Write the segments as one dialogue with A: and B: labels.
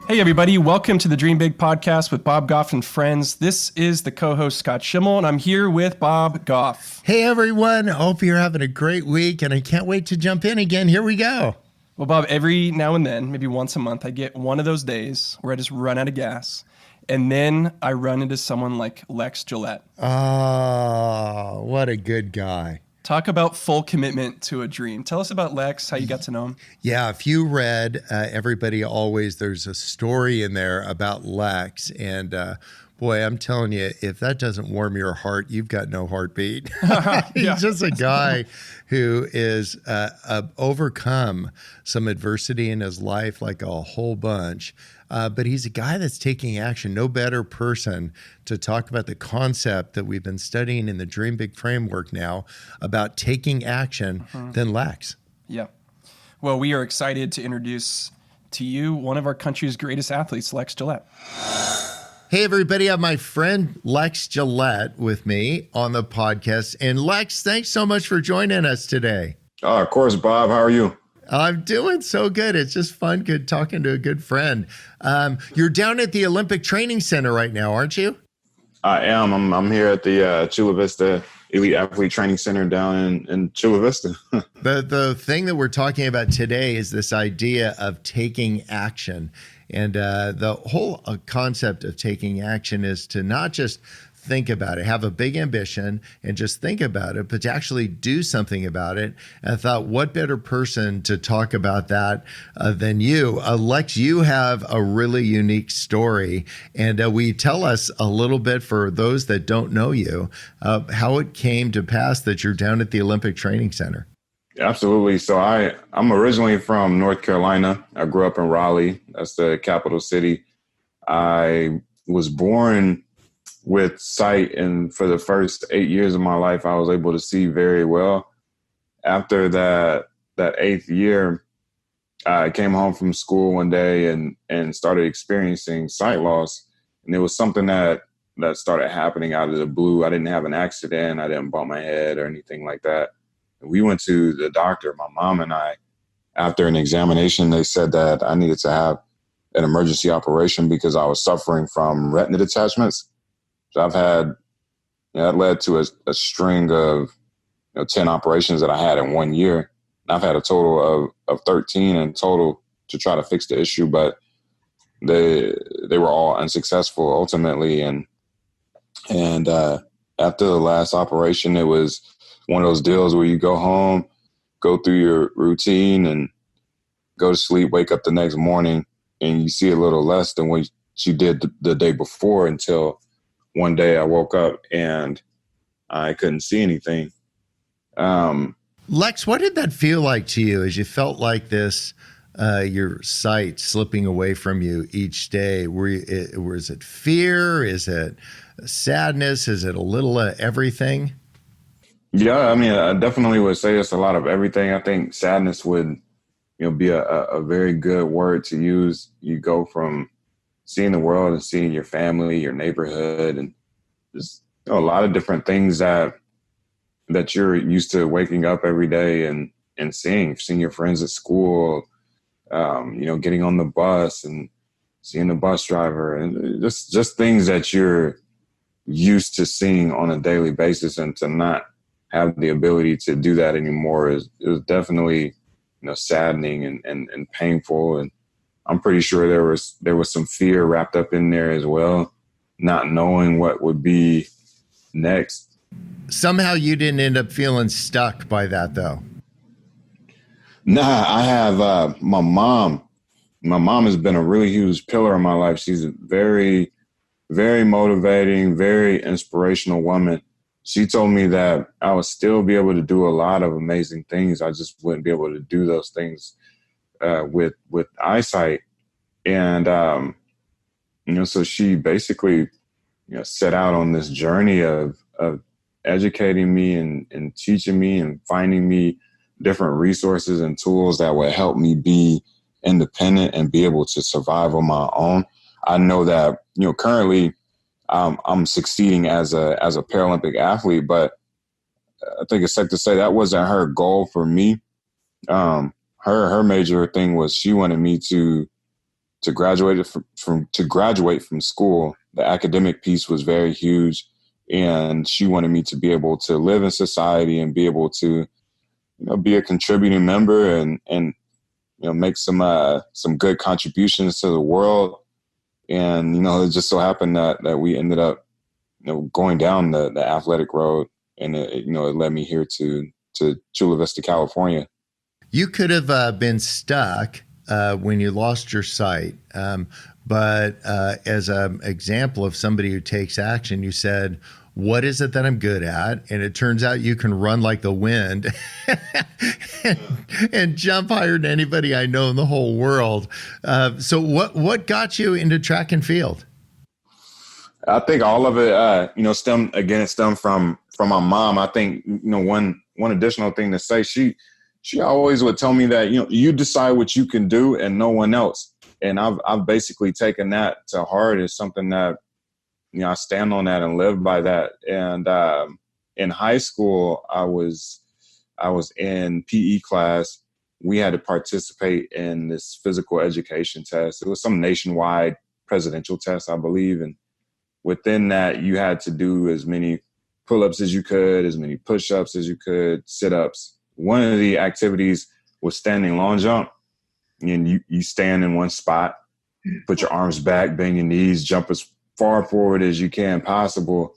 A: Hey everybody, welcome to the Dream Big podcast with Bob Goff and friends. This is the co-host Scott Schimmel, and I'm here with Bob Goff.
B: Hey everyone, hope you're having a great week, and I can't wait to jump in again. Here we go.
A: Well, Bob, every now and then, maybe once a month, I get one of those days where I just run out of gas, and then I run into someone like Lex Gillette.
B: Oh, what a good guy.
A: Talk about full commitment to a dream. Tell us about Lex, how you got to know him.
B: Yeah, if you read Everybody Always, there's a story in there about Lex. And boy, I'm telling you, if that doesn't warm your heart, you've got no heartbeat. He's just a guy who is overcome some adversity in his life, like a whole bunch. But he's a guy that's taking action. No better person to talk about the concept that we've been studying in the Dream Big framework now about taking action than Lex.
A: Yeah. Well, we are excited to introduce to you one of our country's greatest athletes, Lex Gillette.
B: Hey, everybody. I have my friend Lex Gillette with me on the podcast. And Lex, thanks so much for joining us today.
C: Oh, of course, Bob. How are you?
B: I'm doing so good. It's just fun talking to a good friend. You're down at the Olympic Training Center right now, aren't you?
C: I am. I'm here at the Chula Vista Elite Athlete Training Center down in Chula Vista.
B: The thing that we're talking about today is this idea of taking action. And the whole concept of taking action is to not just think about it, have a big ambition and just think about it, but to actually do something about it. And I thought, what better person to talk about that than you? Lex, you have a really unique story. And will you tell us a little bit, for those that don't know you, how it came to pass that you're down at the Olympic Training Center?
C: Absolutely. So I'm originally from North Carolina. I grew up in Raleigh. That's the capital city. I was born with sight, and for the first 8 years of my life, I was able to see very well. After that 8th year, I came home from school one day and started experiencing sight loss. And it was something that started happening out of the blue. I didn't have an accident. I didn't bump my head or anything like that. We went to the doctor, my mom and I. After an examination, they said that I needed to have an emergency operation because I was suffering from retina detachments. So I've had, that led to a string of 10 operations that I had in 1 year. And I've had a total of 13 in total to try to fix the issue, but they were all unsuccessful ultimately. And after the last operation, it was one of those deals where you go home, go through your routine and go to sleep, wake up the next morning, and you see a little less than what you did the day before, until one day I woke up and I couldn't see anything.
B: Lex, what did that feel like to you as you felt like this, your sight slipping away from you each day? Was it fear? Is it sadness? Is it a little everything?
C: Yeah, I mean, I definitely would say it's a lot of everything. I think sadness would, be a very good word to use. You go from seeing the world and seeing your family, your neighborhood, and just a lot of different things that you're used to waking up every day and seeing your friends at school, getting on the bus and seeing the bus driver, and just things that you're used to seeing on a daily basis, and to not have the ability to do that anymore is definitely, saddening and painful. And I'm pretty sure there was some fear wrapped up in there as well, not knowing what would be next.
B: Somehow you didn't end up feeling stuck by that, though.
C: Nah, I have my mom. My mom has been a really huge pillar in my life. She's a very, very motivating, very inspirational woman. She told me that I would still be able to do a lot of amazing things. I just wouldn't be able to do those things with eyesight. And, so she basically, set out on this journey of educating me and teaching me and finding me different resources and tools that would help me be independent and be able to survive on my own. I know that, currently I'm succeeding as a Paralympic athlete, but I think it's safe to say that wasn't her goal for me. Her major thing was she wanted me to to graduate from school. The academic piece was very huge, and she wanted me to be able to live in society and be able to, be a contributing member and make some good contributions to the world. And it just so happened that we ended up going down the athletic road, and it led me here to Chula Vista, California.
B: You could have been stuck when you lost your sight. But as an example of somebody who takes action, you said, what is it that I'm good at? And it turns out you can run like the wind and jump higher than anybody I know in the whole world. So what got you into track and field?
C: I think all of it, stemmed from my mom. I think, one additional thing to say, she always would tell me that, you decide what you can do and no one else. And I've basically taken that to heart as something that, I stand on that and live by that. And in high school, I was in PE class. We had to participate in this physical education test. It was some nationwide presidential test, I believe. And within that, you had to do as many pull-ups as you could, as many push-ups as you could, sit-ups. One of the activities was standing long jump. And you stand in one spot, put your arms back, bend your knees, jump as far forward as you can possible.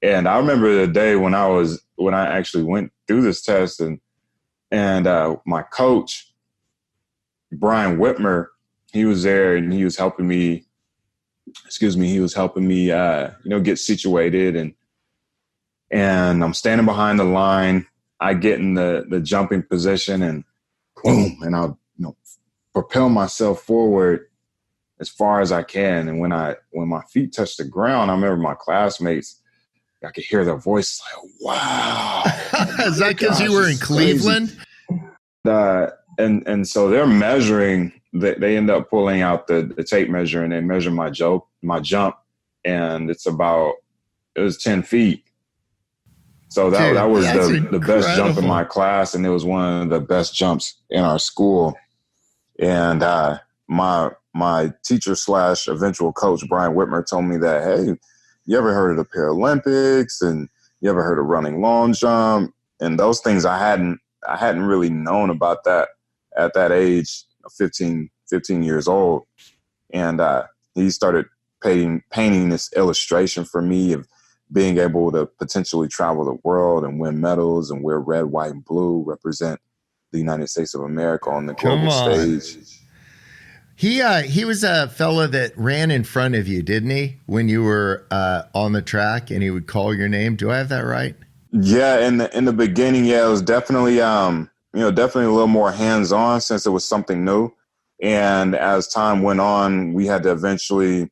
C: And I remember the day when I actually went through this test, and my coach, Brian Whitmer, he was there and he was helping me, get situated, and I'm standing behind the line. I get in the jumping position, and boom, and I'll propel myself forward as far as I can. And when my feet touched the ground, I remember my classmates, I could hear their voices like, wow.
B: Is that because you were in Cleveland?
C: And so they're measuring, they end up pulling out the tape measure, and they measure my jump, and it was 10 feet. So that was the best jump in my class, and it was one of the best jumps in our school. And my teacher / eventual coach, Brian Whitmer, told me that, hey, you ever heard of the Paralympics, and you ever heard of running long jump? And those things I hadn't really known about that at that age, 15 years old. And he started painting this illustration for me of being able to potentially travel the world and win medals and wear red, white, and blue, represent the United States of America on the global stage.
B: He was a fella that ran in front of you, didn't he, when you were on the track, and he would call your name? Do I have that right?
C: Yeah, in the beginning, it was definitely definitely a little more hands-on since it was something new. And as time went on, we had to eventually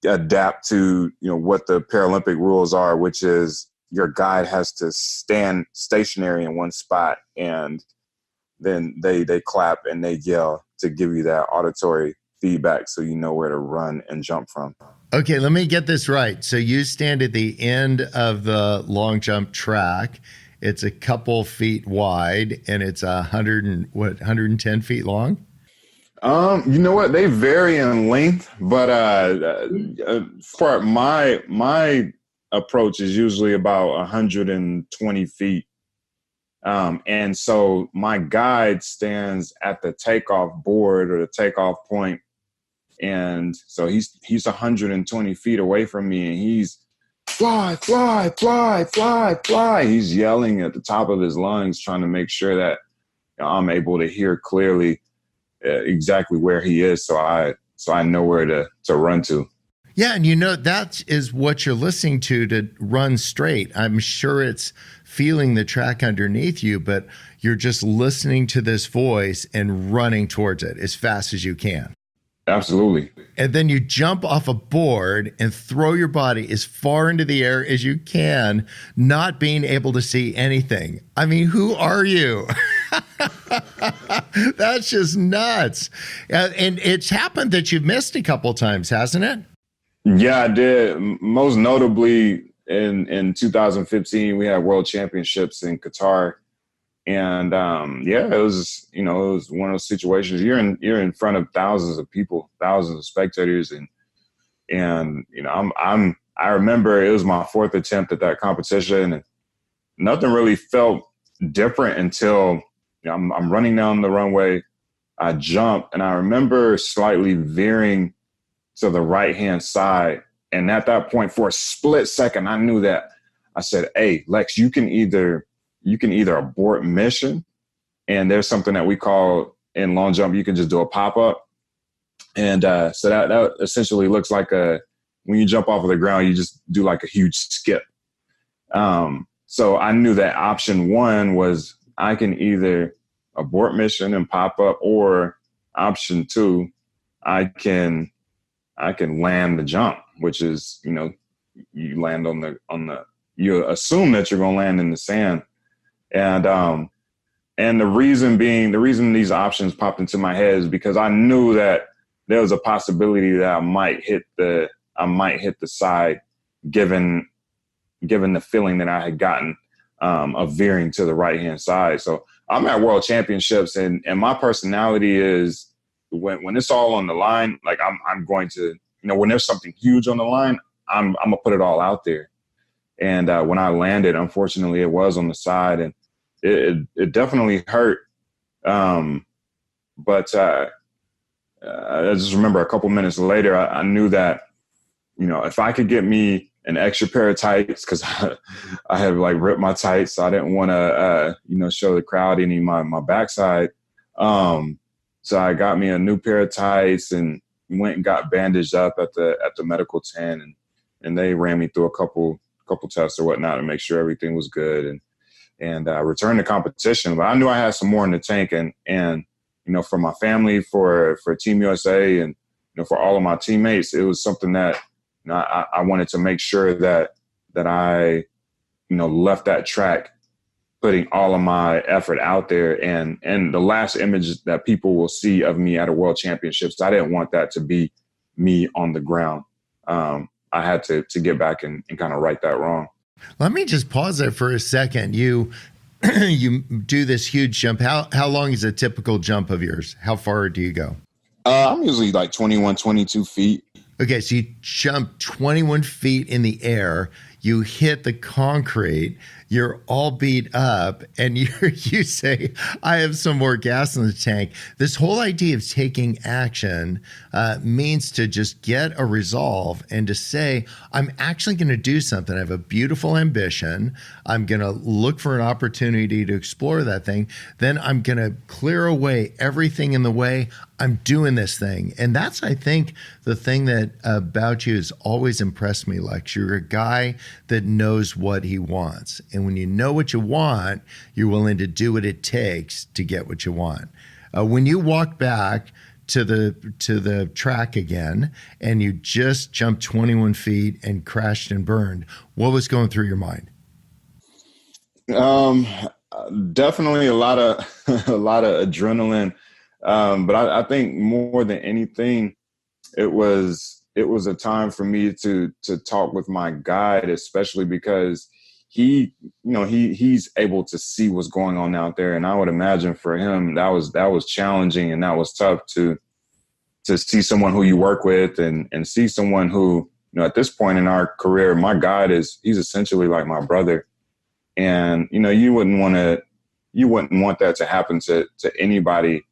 C: adapt to what the Paralympic rules are, which is your guide has to stand stationary in one spot, and then they clap and they yell to give you that auditory feedback so you know where to run and jump from.
B: Okay, let me get this right. So you stand at the end of the long jump track. It's a couple feet wide, and it's 110 feet long?
C: You know what? They vary in length, but for my approach is usually about 120 feet. And so my guide stands at the takeoff board or the takeoff point. And so he's 120 feet away from me, and he's fly, fly, fly, fly, fly. He's yelling at the top of his lungs, trying to make sure that I'm able to hear clearly exactly where he is. So I know where to run to.
B: Yeah. And that is what you're listening to run straight. I'm sure it's feeling the track underneath you, but you're just listening to this voice and running towards it as fast as you can.
C: Absolutely.
B: And then you jump off a board and throw your body as far into the air as you can, not being able to see anything. I mean, who are you? That's just nuts. And it's happened that you've missed a couple times, hasn't it?
C: Yeah, I did. Most notably in 2015, we had World Championships in Qatar. And yeah, it was, it was one of those situations. You're in front of thousands of people, thousands of spectators, and I remember it was my fourth attempt at that competition, and nothing really felt different until I'm running down the runway. I jump, and I remember slightly veering to the right-hand side. And at that point, for a split second, I knew that. I said, "Hey, Lex, you can either abort mission, and there's something that we call in long jump, you can just do a pop-up." And so that essentially looks like when you jump off of the ground, you just do like a huge skip. So I knew that option one was I can either abort mission and pop up, or option two, I can land the jump, which is, you land on the, you assume that you're going to land in the sand. And the reason these options popped into my head is because I knew that there was a possibility that I might hit the side, given the feeling that I had gotten of veering to the right-hand side. So I'm at World Championships, and my personality is when it's all on the line, like I'm going to, when there's something huge on the line, I'm gonna put it all out there. And when I landed, unfortunately, it was on the side, and it definitely hurt. But I just remember a couple minutes later, I knew that, if I could get me an extra pair of tights, because I had like ripped my tights, so I didn't want to, show the crowd any of my backside. So I got me a new pair of tights and went and got bandaged up at the medical tent, and they ran me through a couple tests or whatnot to make sure everything was good, and returned to competition. But I knew I had some more in the tank, and for my family, for Team USA, and for all of my teammates, it was something that I wanted to make sure that I left that track putting all of my effort out there, and the last image that people will see of me at a World Championships, I didn't want that to be me on the ground. I had to get back and kind of right that wrong.
B: Let me just pause there for a second. You you do this huge jump. How long is a typical jump of yours? How far do you go?
C: I'm usually like 21, 22 feet.
B: Okay, so you jump 21 feet in the air, you hit the concrete, you're all beat up, and you say, I have some more gas in the tank. This whole idea of taking action means to just get a resolve and to say, I'm actually going to do something. I have a beautiful ambition. I'm going to look for an opportunity to explore that thing. Then I'm going to clear away everything in the way. I'm doing this thing. And that's, I think, the thing that about you has always impressed me, Lex. You're a guy that knows what he wants. And when you know what you want, you're willing to do what it takes to get what you want. When you walk back to the track again and you just jumped 21 feet and crashed and burned, what was going through your mind?
C: Definitely a lot of adrenaline. But I think more than anything, it was a time for me to talk with my guide, especially because he's able to see what's going on out there. And I would imagine for him, that was challenging, and that was tough to see someone who you work with and see someone who, at this point in our career, my guide he's essentially like my brother. And, you wouldn't want that to happen to anybody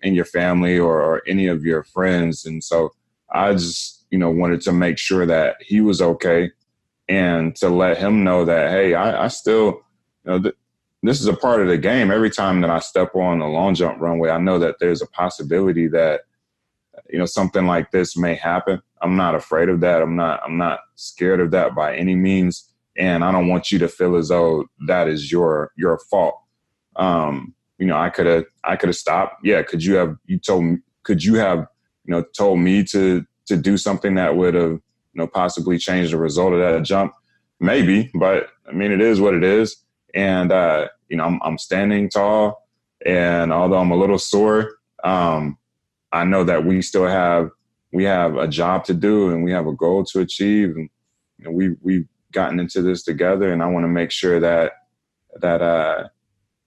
C: in your family or any of your friends. And so I just, wanted to make sure that he was okay, and to let him know that, hey, I still, this is a part of the game. Every time that I step on the long jump runway, I know that there's a possibility that, something like this may happen. I'm not afraid of that. I'm not scared of that by any means. And I don't want you to feel as though that is your fault. I could have stopped. Yeah. Could you have told me to do something that would have, possibly changed the result of that jump? Maybe, but I mean, it is what it is. And, I'm standing tall, and although I'm a little sore, I know that we have a job to do, and we have a goal to achieve. And, we've gotten into this together, and I want to make sure that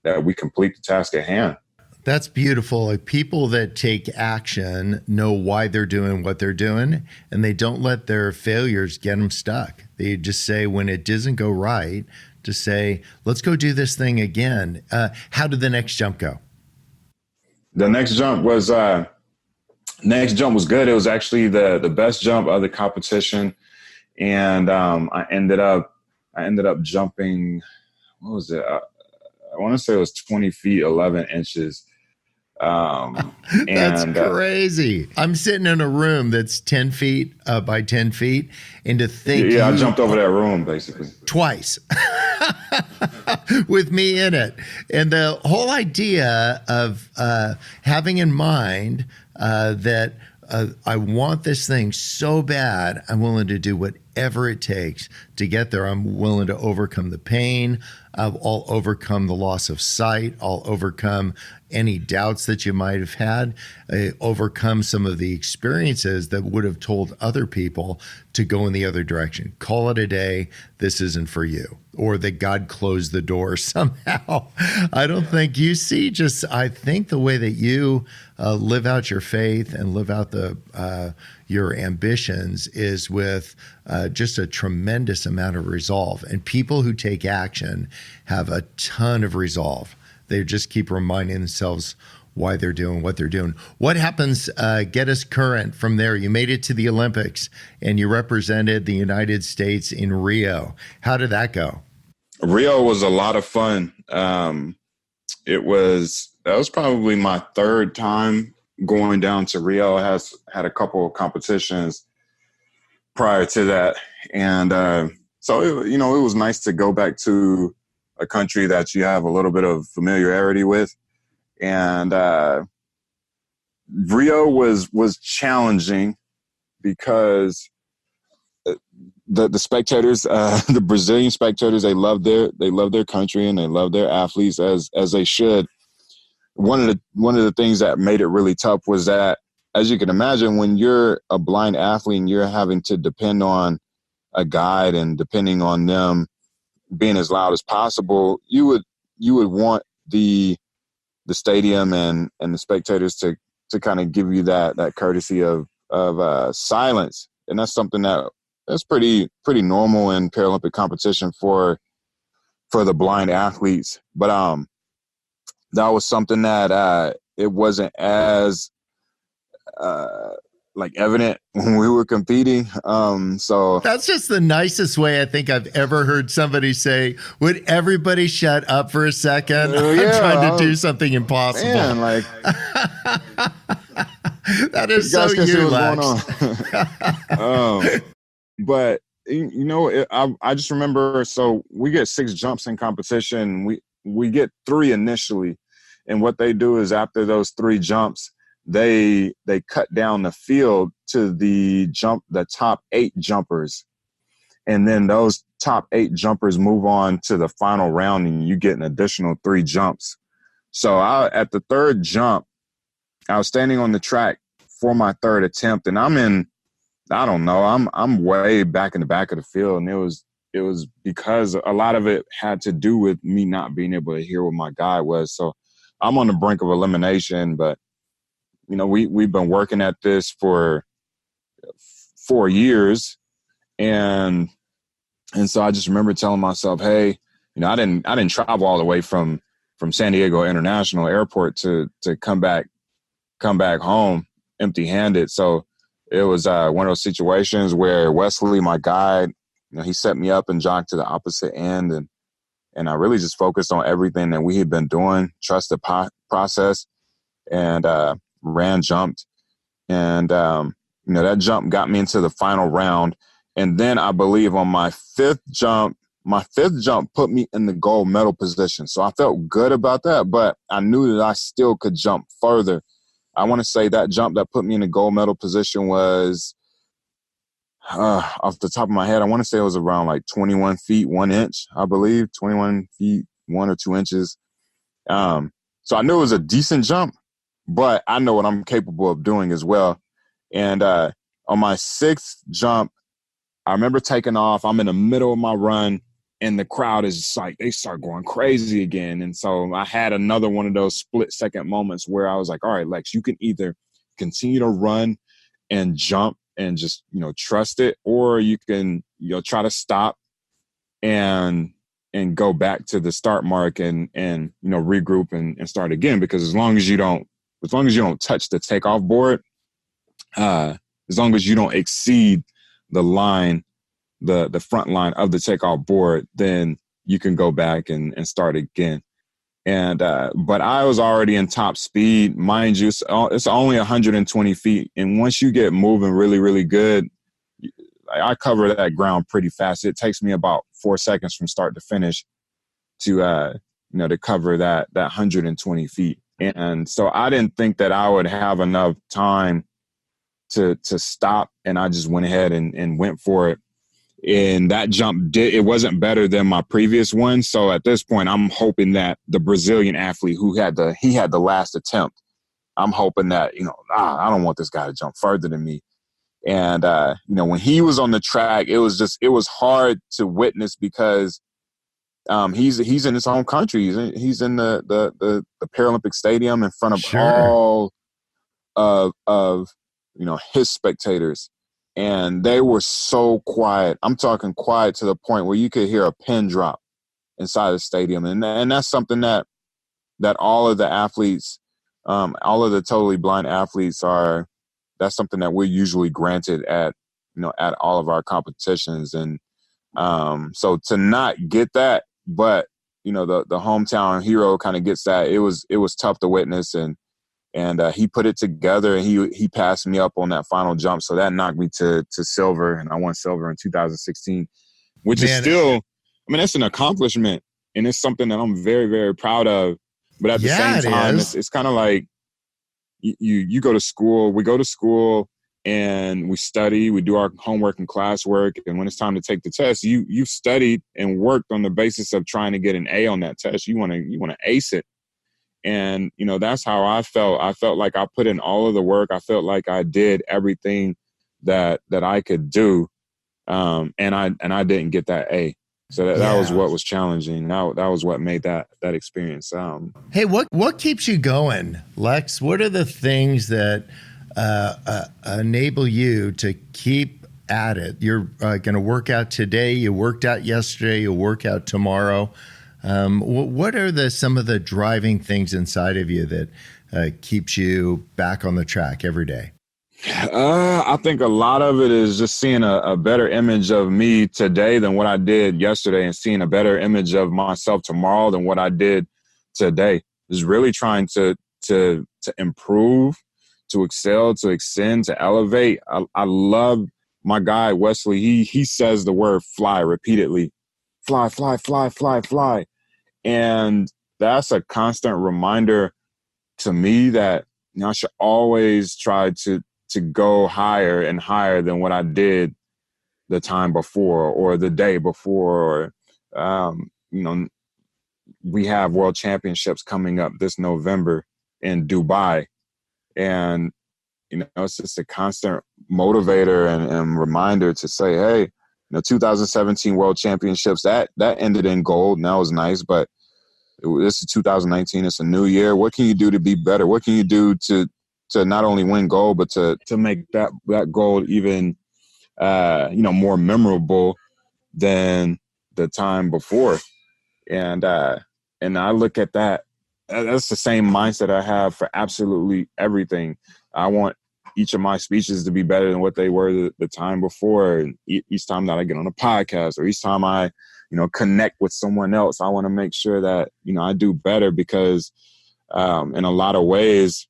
C: that we complete the task at hand.
B: That's beautiful. Like, people that take action know why they're doing what they're doing, and they don't let their failures get them stuck. They just say when it doesn't go right, to say, let's go do this thing again. How did the next jump go?
C: The next jump was good. It was actually the best jump of the competition, and I ended up jumping. What was it? I want to say it was 20 feet 11 inches.
B: That's crazy. I'm sitting in a room that's 10 feet by 10 feet, and to think,
C: yeah, I jumped over that room basically
B: twice with me in it. And the whole idea of having in mind that I want this thing so bad, I'm willing to do whatever it takes to get there. I'm willing to overcome the pain. I'll overcome the loss of sight. I'll overcome any doubts that you might have had, overcome some of the experiences that would have told other people to go in the other direction. Call it a day. This isn't for you. Or that God closed the door somehow. I don't think you see, I think the way that you live out your faith and live out your ambitions is with just a tremendous amount of resolve. And people who take action have a ton of resolve. They just keep reminding themselves why they're doing what they're doing. What happens, get us current from there? You made it to the Olympics and you represented the United States in Rio. How did that go?
C: Rio was a lot of fun. That was probably my third time going down to Rio. I had a couple of competitions prior to that. And so, it was nice to go back to a country that you have a little bit of familiarity with. And Rio was challenging because the spectators, the Brazilian spectators, they love their country and they love their athletes as they should. One of the things that made it really tough was that, as you can imagine, when you're a blind athlete and you're having to depend on a guide and depending on them being as loud as possible, you would want the stadium and the spectators to kind of give you that courtesy of silence. And that's something that's pretty normal in Paralympic competition for the blind athletes. But that was something that it wasn't as evident when we were competing. So
B: that's just the nicest way I think I've ever heard somebody say, would everybody shut up for a second? I'm trying to do something impossible.
C: Man,
B: that is so you, Lex.
C: But I just remember, so we get 6 jumps in competition. We get 3 initially. And what they do is after those 3 jumps, they cut down the field to the top 8 jumpers. And then those top 8 jumpers move on to the final round and you get an additional 3 jumps. So at the 3rd jump, I was standing on the track for my 3rd attempt and I'm way back in the back of the field. And it was because a lot of it had to do with me not being able to hear what my guide was. So I'm on the brink of elimination, but we've been working at this for 4 years. And so I just remember telling myself, hey, I didn't travel all the way from San Diego International Airport to come back home empty-handed. So it was one of those situations where Wesley, my guide, he set me up and jogged to the opposite end. And I really just focused on everything that we had been doing, trust the process, and jumped. And, that jump got me into the final round. And then I believe on my 5th jump put me in the gold medal position. So I felt good about that, but I knew that I still could jump further. I want to say that jump that put me in the gold medal position was, off the top of my head, I want to say it was around 21 feet, 1 inch, I believe, 21 feet, 1 or 2 inches. So I knew it was a decent jump, but I know what I'm capable of doing as well. And on my 6th jump, I remember taking off. I'm in the middle of my run, and the crowd is just like, they start going crazy again. And so I had another one of those split-second moments where I was like, all right, Lex, you can either continue to run and jump and just, trust it, or you can, try to stop and go back to the start mark and regroup and start again. Because as long as you don't touch the takeoff board, as long as you don't exceed the line, the front line of the takeoff board, then you can go back and start again. And but I was already in top speed, mind you. It's only 120 feet, and once you get moving really, really good, I cover that ground pretty fast. It takes me about 4 seconds from start to finish to to cover that 120 feet. And so I didn't think that I would have enough time to stop, and I just went ahead and went for it. And that jump it wasn't better than my previous one. So at this point, I'm hoping that the Brazilian athlete he had the last attempt, I'm hoping that, I don't want this guy to jump further than me. And, when he was on the track, it was hard to witness because he's in his own country. He's in the Paralympic stadium in front of all of his spectators. And they were so quiet. I'm talking quiet to the point where you could hear a pin drop inside the stadium. And that's something that all of the athletes, all of the totally blind athletes that's something that we're usually granted at all of our competitions. And so to not get that, but, the hometown hero kind of gets that, it was tough to witness. And he put it together, and he passed me up on that final jump. So that knocked me to silver, and I won silver in 2016, which is still, that's an accomplishment, and it's something that I'm very, very proud of. But at the same time, it's kind of like you go to school, we go to school, and we study, we do our homework and classwork, and when it's time to take the test, you've studied and worked on the basis of trying to get an A on that test. You want to ace it. And, that's how I felt. I felt like I put in all of the work. I felt like I did everything that I could do. And I didn't get that A. So that was what was challenging. That was what made that experience.
B: Hey, what keeps you going, Lex? What are the things that enable you to keep at it? You're going to work out today. You worked out yesterday. You'll work out tomorrow. What are some of the driving things inside of you that keeps you back on the track every day?
C: I think a lot of it is just seeing a better image of me today than what I did yesterday, and seeing a better image of myself tomorrow than what I did today. Is really trying to improve, to excel, to extend, to elevate. I love my guy, Wesley. He says the word fly repeatedly. Fly, fly, fly, fly, fly. And that's a constant reminder to me that I should always try to go higher and higher than what I did the time before or the day before. We have world championships coming up this November in Dubai. And, it's just a constant motivator and reminder to say, hey, 2017 World Championships, that ended in gold, and that was nice. But this is 2019. It's a new year. What can you do to be better? What can you do to not only win gold, but to make that gold even more memorable than the time before? And I look at that. That's the same mindset I have for absolutely everything. I want each of my speeches to be better than what they were the time before. And each time that I get on a podcast, or each time I, connect with someone else, I want to make sure that, I do better, because in a lot of ways,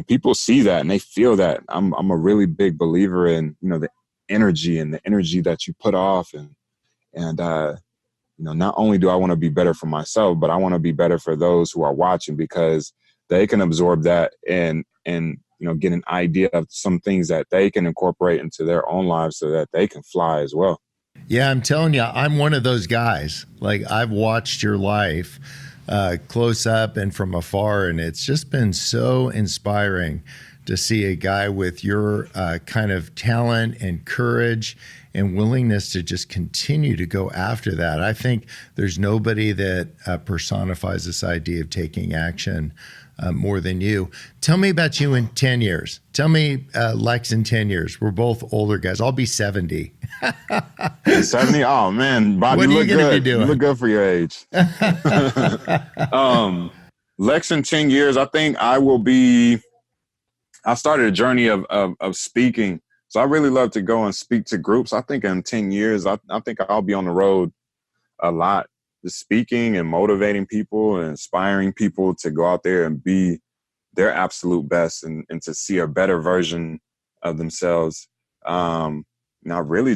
C: people see that and they feel that. I'm a really big believer in, the energy that you put off. And not only do I want to be better for myself, but I want to be better for those who are watching, because they can absorb that and get an idea of some things that they can incorporate into their own lives so that they can fly as well.
B: Yeah, I'm telling you, I'm one of those guys. Like, I've watched your life close up and from afar, and it's just been so inspiring to see a guy with your kind of talent and courage and willingness to just continue to go after that. I think there's nobody that personifies this idea of taking action more than you. Tell me about you in 10 years. Tell me, Lex, in 10 years. We're both older guys. I'll be 70.
C: 70? Oh, man. Bobby,
B: What are you going to be
C: you
B: doing?
C: look good for your age. Lex, in 10 years, I think I started a journey of speaking. So I really love to go and speak to groups. I think in 10 years, I think I'll be on the road a lot, just speaking and motivating people and inspiring people to go out there and be their absolute best and to see a better version of themselves. And I really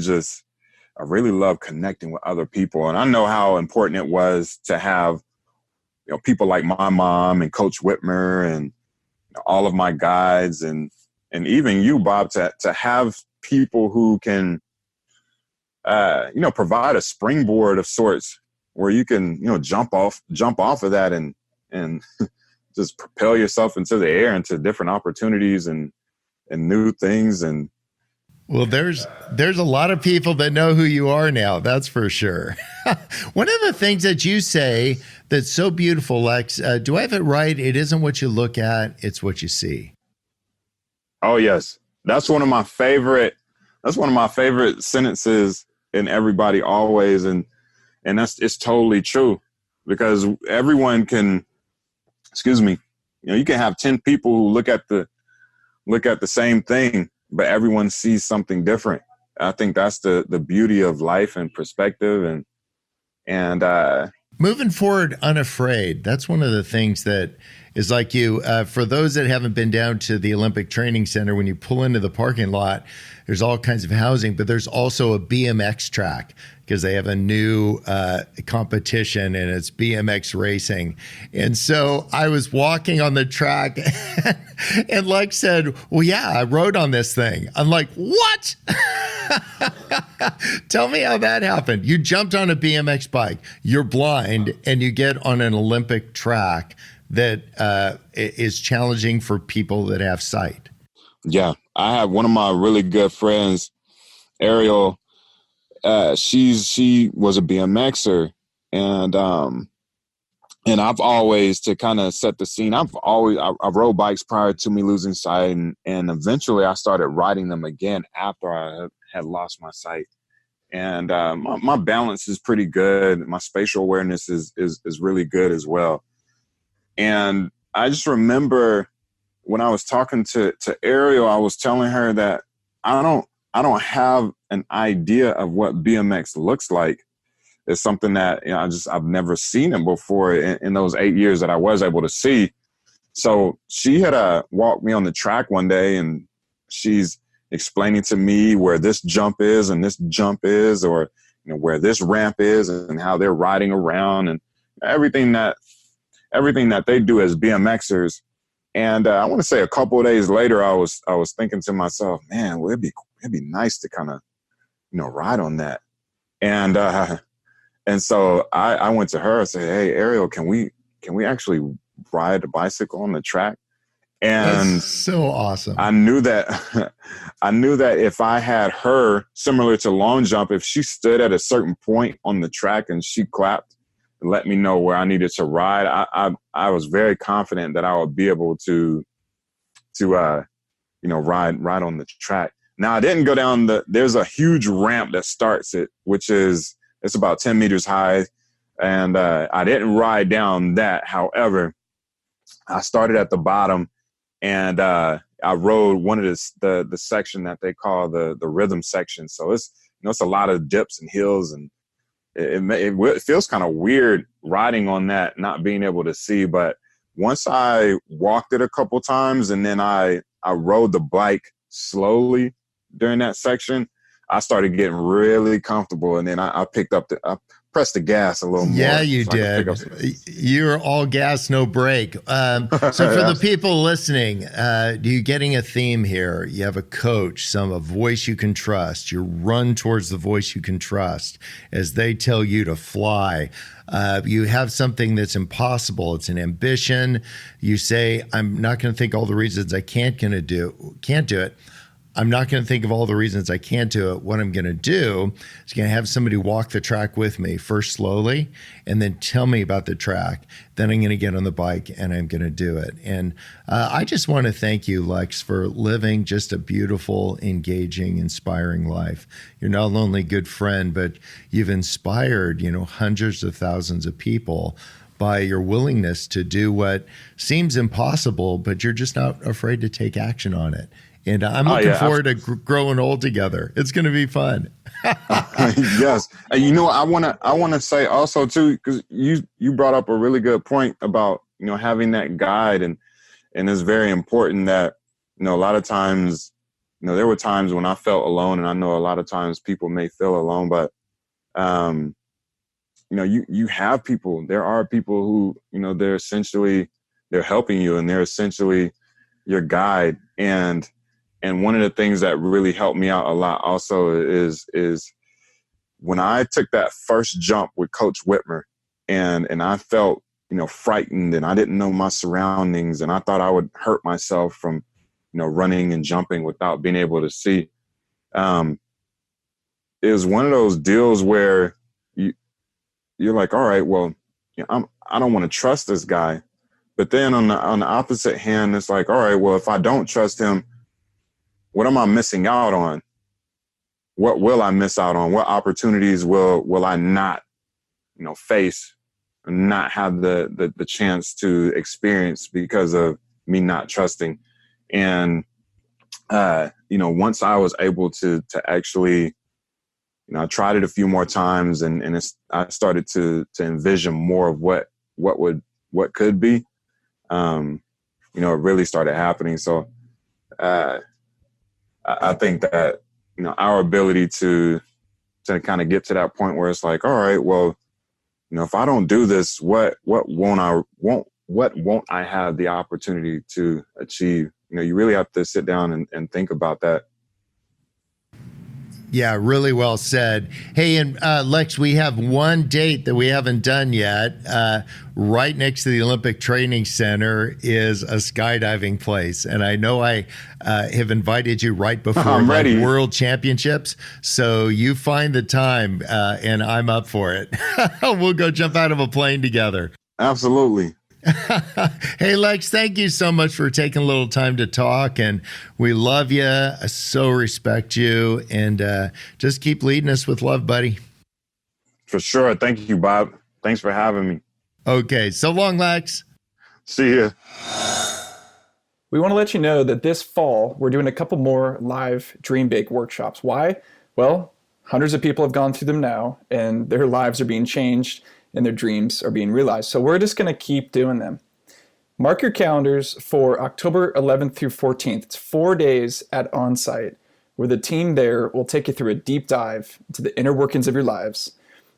C: love connecting with other people. And I know how important it was to have, people like my mom and Coach Whitmer and all of my guides and even you, Bob, to have people who can, provide a springboard of sorts where you can, jump off of that and just propel yourself into the air, into different opportunities and new things. And
B: well, there's a lot of people that know who you are now. That's for sure. One of the things that you say that's so beautiful, Lex, do I have it right? It isn't what you look at, it's what you see.
C: Oh, yes. That's one of my favorite sentences in Everybody Always. And it's totally true because everyone can, you can have 10 people who look at the same thing, but everyone sees something different. I think that's the beauty of life and perspective and
B: moving forward, unafraid. That's one of the things that is like you. For those that haven't been down to the Olympic Training Center, when you pull into the parking lot, there's all kinds of housing, but there's also a BMX track because they have a new competition and it's BMX racing. And so I was walking on the track and Lex said, well, yeah, I rode on this thing. I'm like, what? Tell me how that happened. You jumped on a BMX bike, you're blind, and you get on an Olympic track that is challenging for people that have sight. Yeah.
C: I have one of my really good friends, Ariel. She was a BMXer and I've always, to kind of set the scene, I rode bikes prior to me losing sight and eventually I started riding them again after I had lost my sight. And my balance is pretty good. My spatial awareness is really good as well. And I just remember when I was talking to Ariel, I was telling her that I don't have an idea of what BMX looks like. It's something that I've never seen it before in those 8 years that I was able to see. So she had walked me on the track one day and she's explaining to me where this jump is and this jump is, or where this ramp is and how they're riding around and everything that they do as BMXers. And I want to say a couple of days later, I was thinking to myself, man, well, it'd be nice to kind of, ride on that. And so I went to her and said, hey, Ariel, can we actually ride a bicycle on the track? And
B: that's so awesome.
C: I knew that if I had her, similar to long jump, if she stood at a certain point on the track and she clapped and let me know where I needed to ride, I was very confident that I would be able to ride on the track. Now I didn't go down there's a huge ramp that starts it, it's about 10 meters high. And I didn't ride down that. However, I started at the bottom and I rode one of the section that they call the rhythm section. So it's a lot of dips and hills, and it feels kind of weird riding on that, not being able to see. But once I walked it a couple times and then I rode the bike slowly during that section, I started getting really comfortable. And then I pressed the gas a little more.
B: Yeah, you did. You're all gas, no brake. So for the people listening, you're getting a theme here. You have a coach, a voice you can trust. You run towards the voice you can trust as they tell you to fly. You have something that's impossible. It's an ambition. You say, I'm not going to think all the reasons I can't do it. I'm not going to think of all the reasons I can't do it. What I'm going to do is going to have somebody walk the track with me, first slowly, and then tell me about the track. Then I'm going to get on the bike and I'm going to do it. And I just want to thank you, Lex, for living just a beautiful, engaging, inspiring life. You're not only a good friend, but you've inspired, hundreds of thousands of people by your willingness to do what seems impossible, but you're just not afraid to take action on it. And I'm looking forward to growing old together. It's going to be fun.
C: Yes. And I want to say also too, because you brought up a really good point about, having that guide, and it's very important that, a lot of times, there were times when I felt alone, and I know a lot of times people may feel alone, but, you have people. There are people who, they're helping you, and they're essentially your guide. And one of the things that really helped me out a lot also is when I took that first jump with Coach Whitmer, and I felt, frightened, and I didn't know my surroundings, and I thought I would hurt myself from, running and jumping without being able to see. It was one of those deals where you're like, all right, well, I don't want to trust this guy. But then on the opposite hand, it's like, all right, well, if I don't trust him, what am I missing out on? What will I miss out on? What opportunities will I not, face, and not have the chance to experience because of me not trusting? And, once I was able to actually, I tried it a few more times, and I started to envision more of what could be, it really started happening. So, I think that, our ability to kind of get to that point where it's like, all right, well, if I don't do this, what won't I have the opportunity to achieve? You really have to sit down and think about that.
B: Yeah, really well said. Hey, and Lex, we have one date that we haven't done yet. Right next to the Olympic Training Center is a skydiving place. And I know I have invited you right before the World Championships. So you find the time, and I'm up for it. We'll go jump out of a plane together.
C: Absolutely.
B: Hey, Lex, thank you so much for taking a little time to talk, and we love you. I so respect you, and just keep leading us with love, buddy.
C: For sure. Thank you, Bob. Thanks for having me.
B: Okay. So long, Lex.
C: See ya.
A: We want to let you know that this fall, we're doing a couple more live Dream Big workshops. Why? Well, hundreds of people have gone through them now, and their lives are being changed, and their dreams are being realized. So we're just going to keep doing them. Mark your calendars for October 11th through 14th. It's 4 days at Onsite, where the team there will take you through a deep dive into the inner workings of your lives,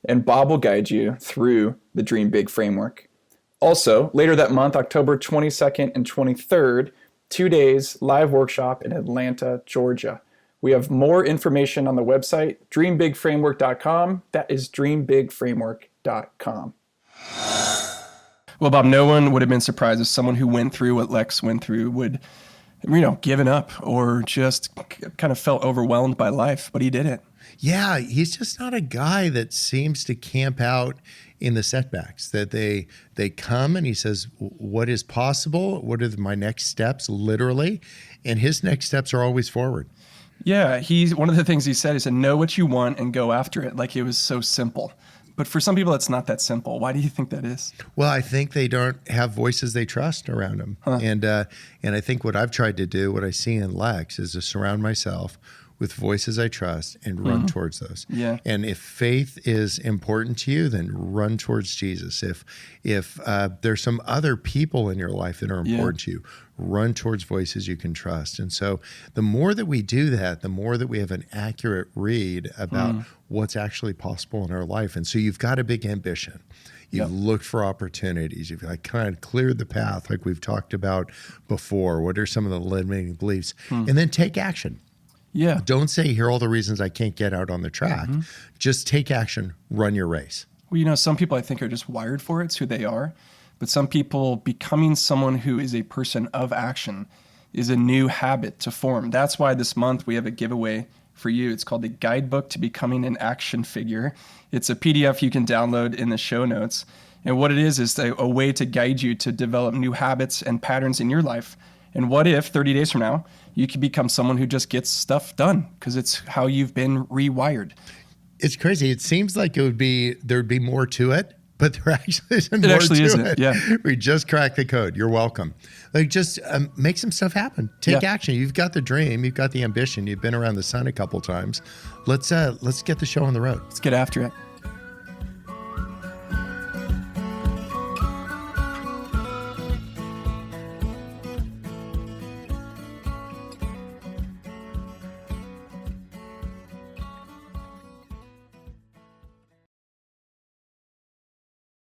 A: and Bob will guide you through the Dream Big framework. Also, later that month, October 22nd and 23rd, 2 days live workshop in Atlanta, Georgia. We have more information on the website, dreambigframework.com. That is dreambigframework.com. Well, Bob, no one would have been surprised if someone who went through what Lex went through would, given up or just kind of felt overwhelmed by life, but he did it.
B: Yeah, he's just not a guy that seems to camp out in the setbacks, that they come and he says, what is possible? What are my next steps, literally? And his next steps are always forward.
A: Yeah, one of the things he said, know what you want and go after it. Like it was so simple. But for some people, it's not that simple. Why do you think that is?
B: Well, I think they don't have voices they trust around them. Huh. And I think what I've tried to do, what I see in Lex, is to surround myself with voices I trust and run towards those.
A: Yeah.
B: And if faith is important to you, then run towards Jesus. If there's some other people in your life that are important to you, run towards voices you can trust. And so the more that we do that, the more that we have an accurate read about what's actually possible in our life. And so you've got a big ambition. You've looked for opportunities. You've kind of cleared the path like we've talked about before. What are some of the limiting beliefs? And then take action.
A: Yeah.
B: Don't say, here are all the reasons I can't get out on the track. Just take action, run your race.
A: Well, some people I think are just wired for it. It's who they are. But some people becoming someone who is a person of action is a new habit to form. That's why this month we have a giveaway for you. It's called the Guidebook to Becoming an Action Figure. It's a PDF you can download in the show notes. And what it is a way to guide you to develop new habits and patterns in your life. And what if 30 days from now, you could become someone who just gets stuff done because it's how you've been rewired.
B: It's crazy. It seems like there'd be more to it, but there actually isn't
A: It
B: more
A: actually
B: to
A: isn't,
B: it.
A: yeah.
B: We just cracked the code. You're welcome. Like, just make some stuff happen. Take action. You've got the dream. You've got the ambition. You've been around the sun a couple times. Let's get the show on the road.
A: Let's get after it.